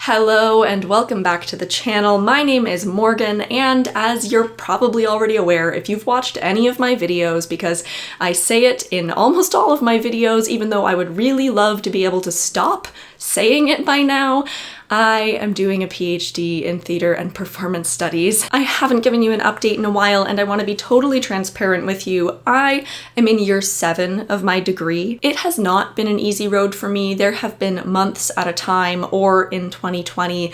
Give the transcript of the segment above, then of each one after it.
Hello and welcome back to the channel. My name is Morgan, and as you're probably already aware if you've watched any of my videos, because I say it in almost all of my videos even though I would really love to be able to stop saying it by now, I am doing a PhD in theater and performance studies. I haven't given you an update in a while and I want to be totally transparent with you. I am in year 7 of my degree. It has not been an easy road for me. There have been months at a time, or in 2020,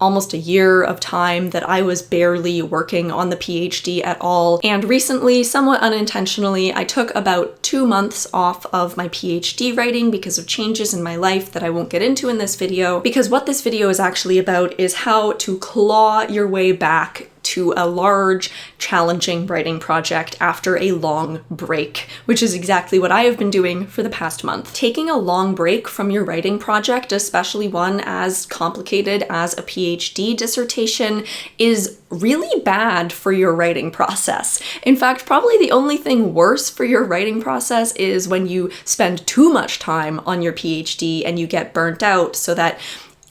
almost a year of time that I was barely working on the PhD at all. And recently, somewhat unintentionally, I took about 2 months off of my PhD writing because of changes in my life that I won't get into in this video, because what this video is actually about is how to claw your way back to a large, challenging writing project after a long break, which is exactly what I have been doing for the past month. Taking a long break from your writing project, especially one as complicated as a PhD dissertation, is really bad for your writing process. In fact, probably the only thing worse for your writing process is when you spend too much time on your PhD and you get burnt out so that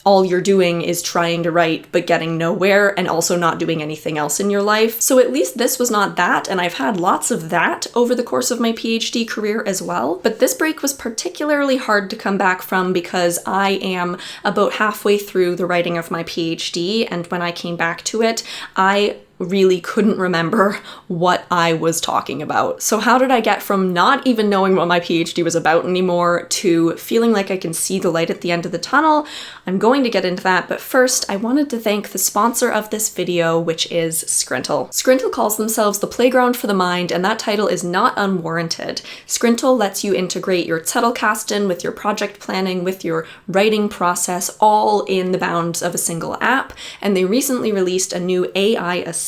all you're doing is trying to write but getting nowhere and also not doing anything else in your life. So at least this was not that, and I've had lots of that over the course of my PhD career as well. But this break was particularly hard to come back from because I am about halfway through the writing of my PhD, and when I came back to it, I really couldn't remember what I was talking about. So how did I get from not even knowing what my PhD was about anymore to feeling like I can see the light at the end of the tunnel? I'm going to get into that, but first I wanted to thank the sponsor of this video, which is Scrintal. Scrintal calls themselves the playground for the mind, and that title is not unwarranted. Scrintal lets you integrate your zettelkasten with your project planning, with your writing process, all in the bounds of a single app, and they recently released a new AI assistant,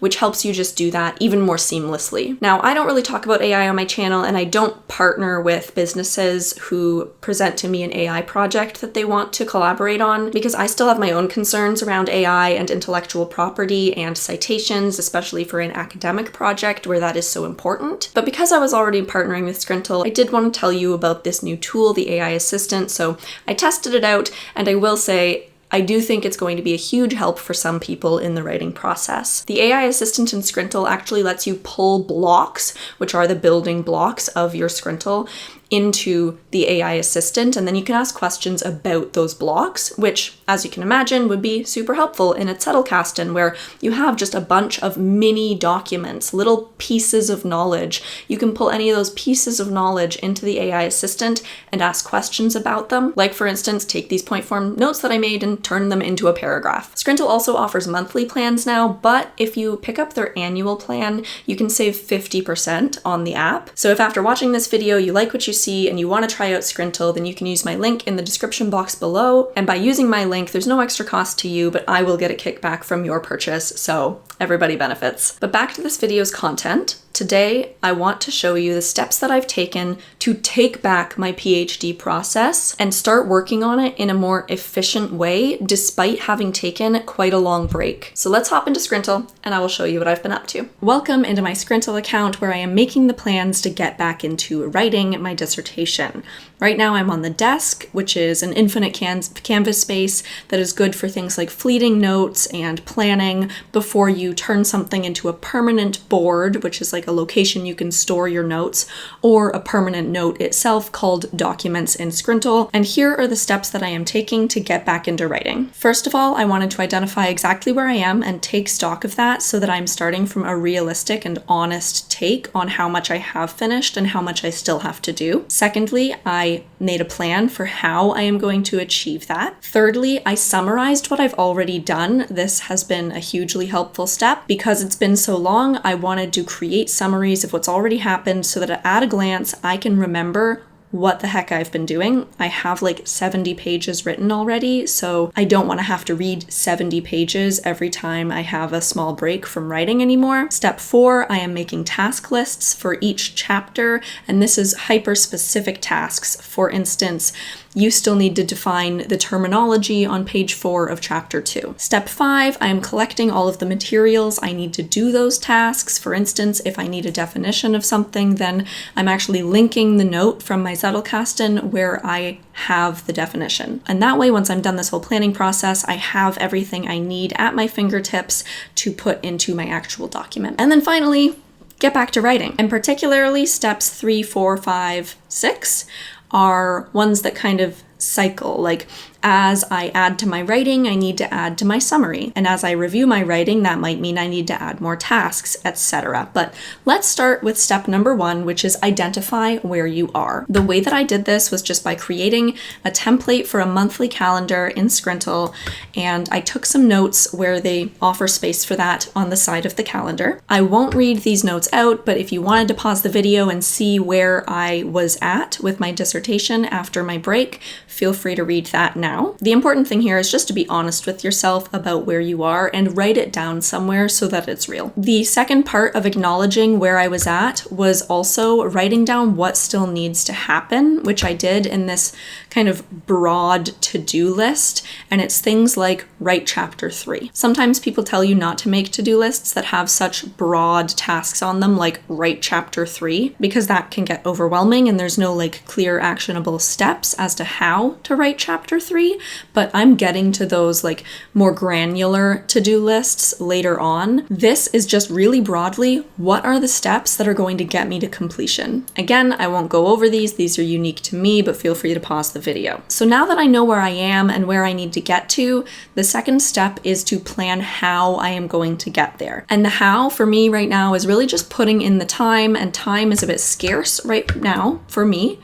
which helps you just do that even more seamlessly. Now, I don't really talk about AI on my channel, and I don't partner with businesses who present to me an AI project that they want to collaborate on, because I still have my own concerns around AI and intellectual property and citations, especially for an academic project where that is so important. But because I was already partnering with Scrintal, I did want to tell you about this new tool, the AI assistant, so I tested it out, and I will say, I do think it's going to be a huge help for some people in the writing process. The AI assistant in Scrintal actually lets you pull blocks, which are the building blocks of your Scrintal, into the AI assistant, and then you can ask questions about those blocks, which, as you can imagine, would be super helpful in a zettelkasten, where you have just a bunch of mini documents, little pieces of knowledge. You can pull any of those pieces of knowledge into the AI assistant and ask questions about them. Like, for instance, take these point form notes that I made and turn them into a paragraph. Scrintal also offers monthly plans now, but if you pick up their annual plan, you can save 50% on the app. So if after watching this video you like what you see and you want to try out Scrintal, then you can use my link in the description box below. And by using my link, there's no extra cost to you, but I will get a kickback from your purchase, so everybody benefits. But back to this video's content. Today, I want to show you the steps that I've taken to take back my PhD process and start working on it in a more efficient way, despite having taken quite a long break. So let's hop into Scrintal and I will show you what I've been up to. Welcome into my Scrintal account, where I am making the plans to get back into writing my dissertation. Right now I'm on the desk, which is an infinite canvas space that is good for things like fleeting notes and planning before you turn something into a permanent board, which is like a location you can store your notes, or a permanent note itself called documents in Scrintal. And here are the steps that I am taking to get back into writing. First of all, I wanted to identify exactly where I am and take stock of that so that I'm starting from a realistic and honest take on how much I have finished and how much I still have to do. Secondly, I made a plan for how I am going to achieve that. Thirdly, I summarized what I've already done. This has been a hugely helpful step. Because it's been so long, I wanted to create summaries of what's already happened so that at a glance I can remember what the heck I've been doing. I have like 70 pages written already, so I don't want to have to read 70 pages every time I have a small break from writing anymore. Step 4, I am making task lists for each chapter, and this is hyper-specific tasks. For instance, you still need to define the terminology on page 4 of chapter 2. Step 5, I am collecting all of the materials I need to do those tasks. For instance, if I need a definition of something, then I'm actually linking the note from my zettelkasten where I have the definition. And that way, once I'm done this whole planning process, I have everything I need at my fingertips to put into my actual document. And then finally, get back to writing. And particularly steps 3, 4, 5, 6 are ones that kind of cycle. Like, as I add to my writing, I need to add to my summary. And as I review my writing, that might mean I need to add more tasks, etc. But let's start with step number 1, which is identify where you are. The way that I did this was just by creating a template for a monthly calendar in Scrintal, and I took some notes where they offer space for that on the side of the calendar. I won't read these notes out, but if you wanted to pause the video and see where I was at with my dissertation after my break, feel free to read that now. The important thing here is just to be honest with yourself about where you are and write it down somewhere so that it's real. The second part of acknowledging where I was at was also writing down what still needs to happen, which I did in this kind of broad to-do list, and it's things like write chapter 3. Sometimes people tell you not to make to-do lists that have such broad tasks on them, like write chapter 3, because that can get overwhelming and there's no like clear actionable steps as to how to write chapter 3. But I'm getting to those like more granular to-do lists later on. This is just really broadly, what are the steps that are going to get me to completion? Again, I won't go over these are unique to me, but feel free to pause the video. So now that I know where I am and where I need to get to, the second step is to plan how I am going to get there. And the how for me right now is really just putting in the time, and time is a bit scarce right now for me.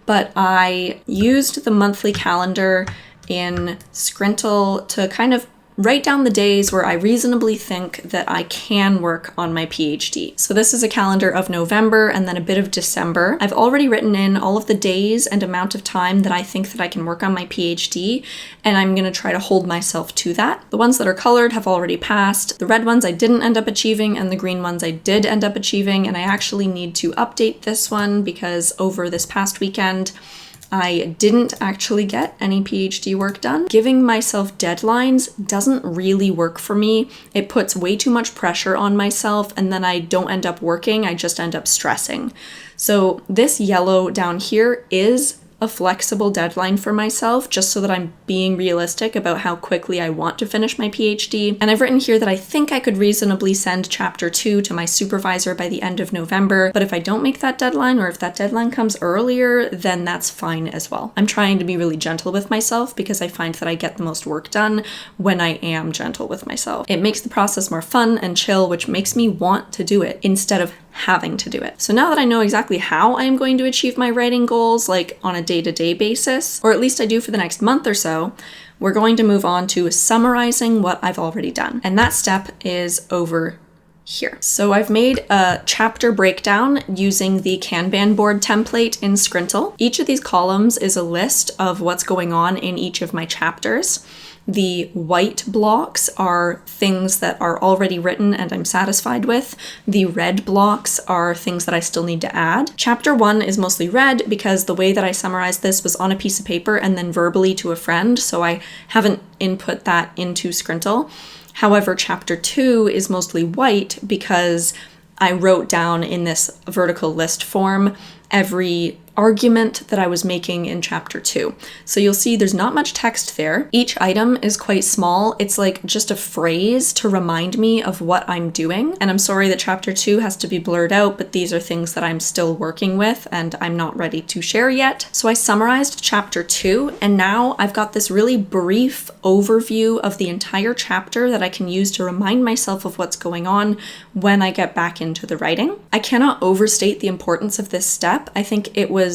But I used the monthly calendar in Scrintal to kind of write down the days where I reasonably think that I can work on my PhD. So this is a calendar of November and then a bit of December. I've already written in all of the days and amount of time that I think that I can work on my PhD, and I'm gonna try to hold myself to that. The ones that are colored have already passed. The red ones I didn't end up achieving, and the green ones I did end up achieving, and I actually need to update this one because over this past weekend, I didn't actually get any PhD work done. Giving myself deadlines doesn't really work for me. It puts way too much pressure on myself, and then I don't end up working, I just end up stressing. So this yellow down here is a flexible deadline for myself, just so that I'm being realistic about how quickly I want to finish my PhD. And I've written here that I think I could reasonably send chapter 2 to my supervisor by the end of November, but if I don't make that deadline, or if that deadline comes earlier, then that's fine as well. I'm trying to be really gentle with myself because I find that I get the most work done when I am gentle with myself. It makes the process more fun and chill, which makes me want to do it instead of having to do it. So now that I know exactly how I am going to achieve my writing goals, like on a day-to-day basis, or at least I do for the next month or so, we're going to move on to summarizing what I've already done. And that step is over here. So I've made a chapter breakdown using the Kanban board template in Scrintal. Each of these columns is a list of what's going on in each of my chapters. The white blocks are things that are already written and I'm satisfied with. The red blocks are things that I still need to add. Chapter 1 is mostly red because the way that I summarized this was on a piece of paper and then verbally to a friend, so I haven't input that into Scrintal. However, chapter 2 is mostly white because I wrote down in this vertical list form every argument that I was making in chapter 2. So you'll see there's not much text there. Each item is quite small. It's like just a phrase to remind me of what I'm doing. And I'm sorry that chapter 2 has to be blurred out, but these are things that I'm still working with and I'm not ready to share yet. So I summarized chapter 2, and now I've got this really brief overview of the entire chapter that I can use to remind myself of what's going on when I get back into the writing. I cannot overstate the importance of this step. I think it was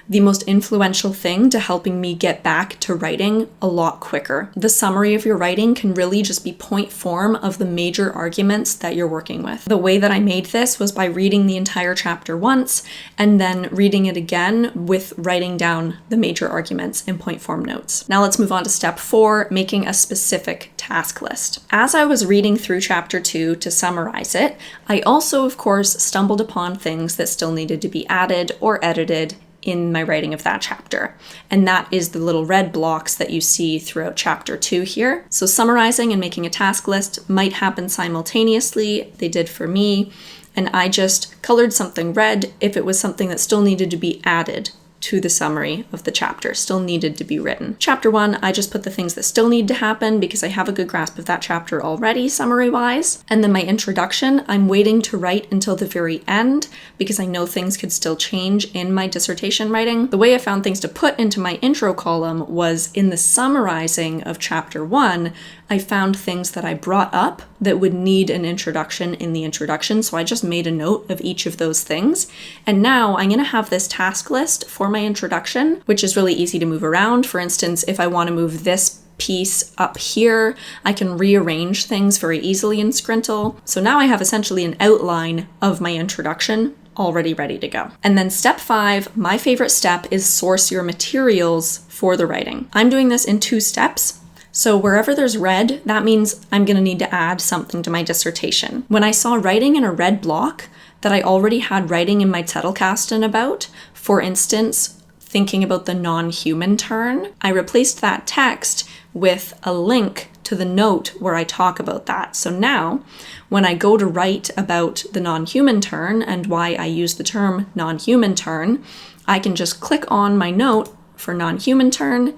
the most influential thing to helping me get back to writing a lot quicker. The summary of your writing can really just be point form of the major arguments that you're working with. The way that I made this was by reading the entire chapter once and then reading it again with writing down the major arguments in point form notes. Now let's move on to step 4, making a specific task list. As I was reading through chapter 2 to summarize it, I also, of course, stumbled upon things that still needed to be added or edited in my writing of that chapter. And that is the little red blocks that you see throughout chapter 2 here. So summarizing and making a task list might happen simultaneously. They did for me. And I just colored something red if it was something that still needed to be added to the summary of the chapter, still needed to be written. Chapter 1, I just put the things that still need to happen because I have a good grasp of that chapter already, summary-wise. And then my introduction, I'm waiting to write until the very end because I know things could still change in my dissertation writing. The way I found things to put into my intro column was in the summarizing of chapter 1, I found things that I brought up that would need an introduction in the introduction, so I just made a note of each of those things. And now I'm going to have this task list for my introduction, which is really easy to move around. For instance, if I want to move this piece up here, I can rearrange things very easily in Scrintal. So now I have essentially an outline of my introduction already ready to go. And then step 5, my favorite step, is source your materials for the writing. I'm doing this in 2 steps. So wherever there's red, that means I'm going to need to add something to my dissertation. When I saw writing in a red block that I already had writing in my zettelkasten about, for instance, thinking about the non-human turn, I replaced that text with a link to the note where I talk about that. So now, when I go to write about the non-human turn and why I use the term non-human turn, I can just click on my note for non-human turn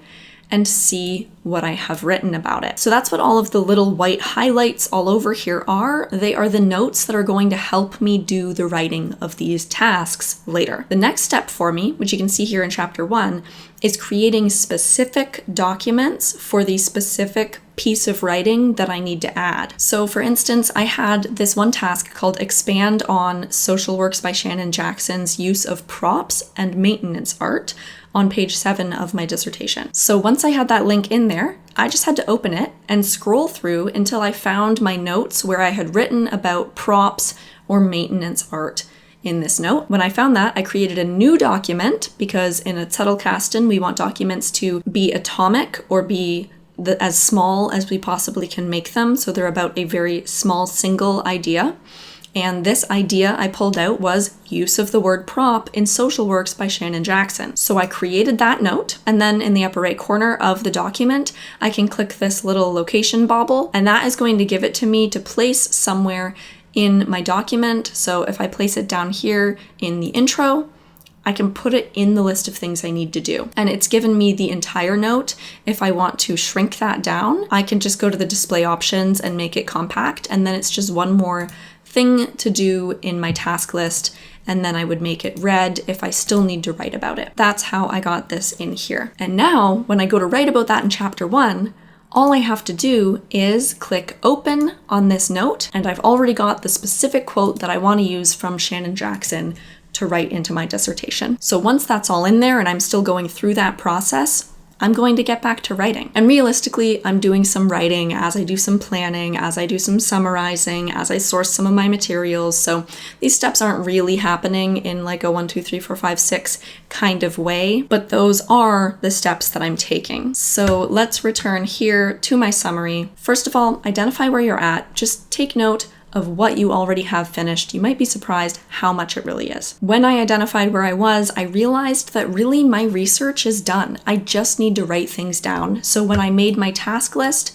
and see what I have written about it. So that's what all of the little white highlights all over here are. They are the notes that are going to help me do the writing of these tasks later. The next step for me, which you can see here in chapter 1, is creating specific documents for the specific piece of writing that I need to add. So for instance, I had this one task called Expand on Social Works by Shannon Jackson's use of props and maintenance art on page 7 of my dissertation. So once I had that link in there, I just had to open it and scroll through until I found my notes where I had written about props or maintenance art in this note. When I found that, I created a new document because in a zettelkasten, we want documents to be atomic or be as small as we possibly can make them. So they're about a very small single idea. And this idea I pulled out was use of the word prop in social works by Shannon Jackson. So I created that note, and then in the upper right corner of the document, I can click this little location bobble, and that is going to give it to me to place somewhere in my document. So if I place it down here in the intro, I can put it in the list of things I need to do. And it's given me the entire note. If I want to shrink that down, I can just go to the display options and make it compact, and then it's just one more thing to do in my task list, and then I would make it red if I still need to write about it. That's how I got this in here. And now, when I go to write about that in chapter 1, all I have to do is click open on this note, and I've already got the specific quote that I want to use from Shannon Jackson to write into my dissertation. So once that's all in there and I'm still going through that process, I'm going to get back to writing. And realistically, I'm doing some writing as I do some planning, as I do some summarizing, as I source some of my materials. So these steps aren't really happening in like a 1, 2, 3, 4, 5, 6 kind of way, but those are the steps that I'm taking. So let's return here to my summary. First of all, identify where you're at. Just take note of what you already have finished. You might be surprised how much it really is. When I identified where I was, I realized that really my research is done. I just need to write things down. So when I made my task list,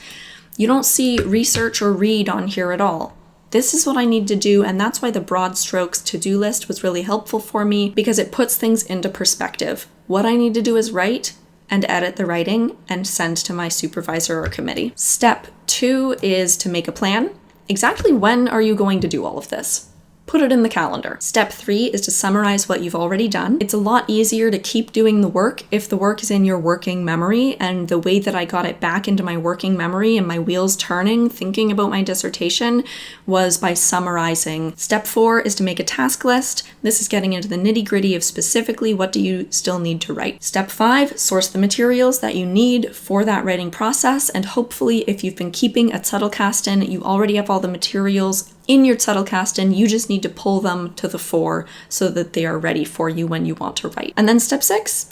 you don't see research or read on here at all. This is what I need to do, and that's why the broad strokes to-do list was really helpful for me because it puts things into perspective. What I need to do is write and edit the writing and send to my supervisor or committee. Step 2 is to make a plan. Exactly when are you going to do all of this? Put it in the calendar. Step 3 is to summarize what you've already done. It's a lot easier to keep doing the work if the work is in your working memory, and the way that I got it back into my working memory and my wheels turning, thinking about my dissertation, was by summarizing. Step 4 is to make a task list. This is getting into the nitty-gritty of specifically what do you still need to write. Step 5, source the materials that you need for that writing process, and hopefully if you've been keeping a zettelkasten, you already have all the materials in your zettelkasten. You just need to pull them to the fore so that they are ready for you when you want to write. And then step 6,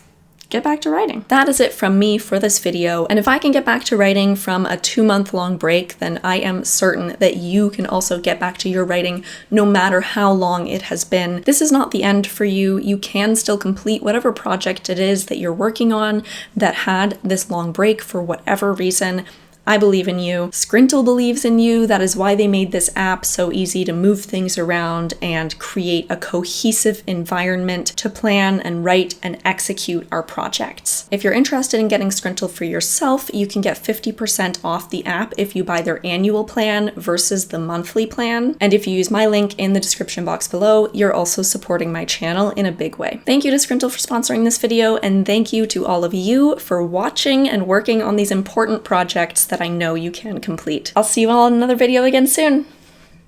get back to writing. That is it from me for this video. And if I can get back to writing from a 2-month-long break, then I am certain that you can also get back to your writing no matter how long it has been. This is not the end for you. You can still complete whatever project it is that you're working on that had this long break for whatever reason. I believe in you. Scrintal believes in you. That is why they made this app so easy to move things around and create a cohesive environment to plan and write and execute our projects. If you're interested in getting Scrintal for yourself, you can get 50% off the app if you buy their annual plan versus the monthly plan. And if you use my link in the description box below, you're also supporting my channel in a big way. Thank you to Scrintal for sponsoring this video, and thank you to all of you for watching and working on these important projects that I know you can complete. I'll see you all in another video again soon.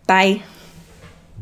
Bye.